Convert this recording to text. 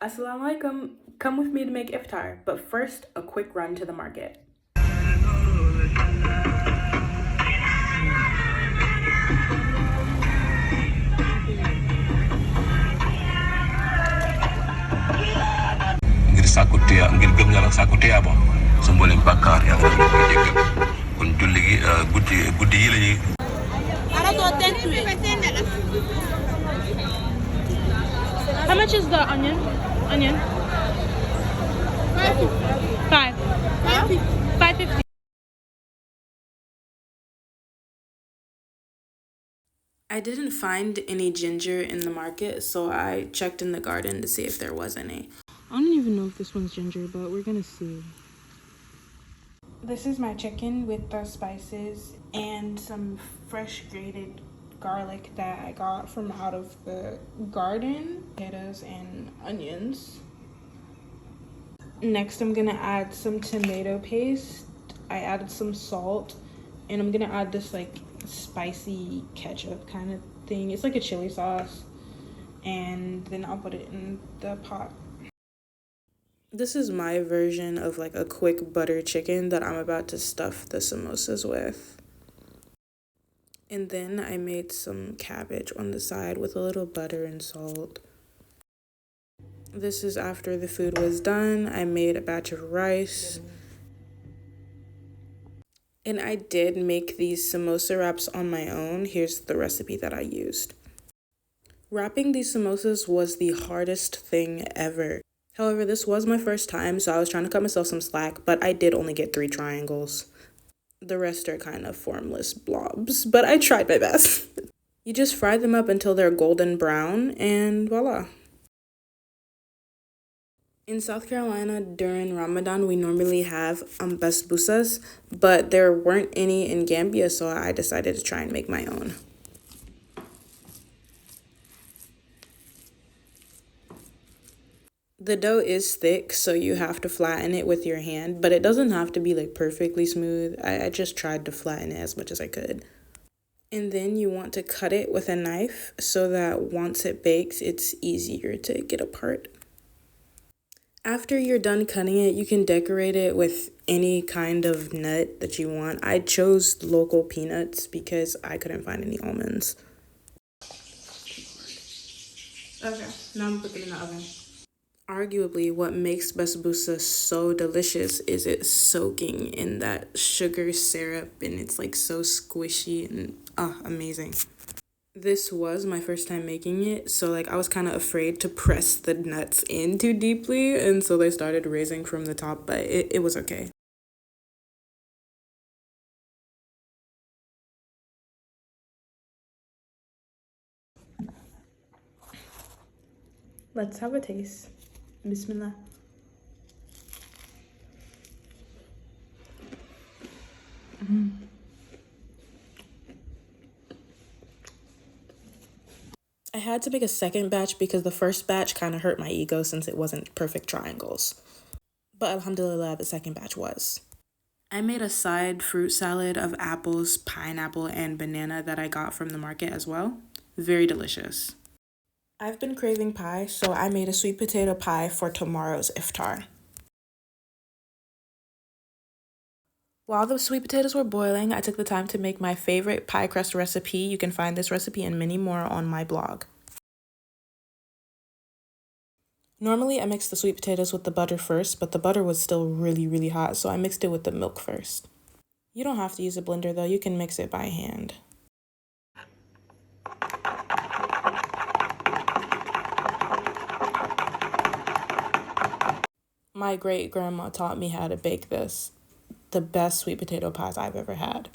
Assalamu alaikum. Come with me to make iftar, but first, a quick run to the market. ngir sàkku tuya ngir gëm yàlla sàkku tuyaaba sa mboolem bàkkaar yàlla dafa ko jéggal kon julli gi guddi yi lañuy How much is the onion? Five. 5.50. I didn't find any ginger in the market, so I checked in the garden to see if there was any. I don't even know if this one's ginger, but we're gonna see. This is my chicken with the spices and some fresh grated garlic that I got from out of the garden, potatoes and onions. Next, I'm gonna add some tomato paste. I added some salt, and I'm gonna add this like spicy ketchup kind of thing. It's like a chili sauce, and then I'll put it in the pot. This is my version of like a quick butter chicken that I'm about to stuff the samosas with. And then I made some cabbage on the side with a little butter and salt. This is after the food was done. I made a batch of rice. And I did make these samosa wraps on my own. Here's the recipe that I used. Wrapping these samosas was the hardest thing ever. However, this was my first time, so I was trying to cut myself some slack, but I did only get 3 triangles. The rest are kind of formless blobs, but I tried my best. You just fry them up until they're golden brown, and voila. In South Carolina, during Ramadan, we normally have basbusas, but there weren't any in Gambia, so I decided to try and make my own. The dough is thick, so you have to flatten it with your hand, but it doesn't have to be like perfectly smooth. I just tried to flatten it as much as I could. And then you want to cut it with a knife so that once it bakes, it's easier to get apart. After you're done cutting it, you can decorate it with any kind of nut that you want. I chose local peanuts because I couldn't find any almonds. Okay, now I'm putting it in the oven. Arguably, what makes basbousa so delicious is it soaking in that sugar syrup, and it's like so squishy and amazing. This was my first time making it, so like I was kind of afraid to press the nuts in too deeply, and so they started raising from the top, but it was okay. Let's have a taste. Bismillah. I had to make a second batch because the first batch kind of hurt my ego since it wasn't perfect triangles. But alhamdulillah, the second batch was. I made a side fruit salad of apples, pineapple, and banana that I got from the market as well. Very delicious. I've been craving pie, so I made a sweet potato pie for tomorrow's iftar. While the sweet potatoes were boiling, I took the time to make my favorite pie crust recipe. You can find this recipe and many more on my blog. Normally, I mix the sweet potatoes with the butter first, but the butter was still really hot, so I mixed it with the milk first. You don't have to use a blender though, you can mix it by hand. My great-grandma taught me how to bake this. The best sweet potato pies I've ever had.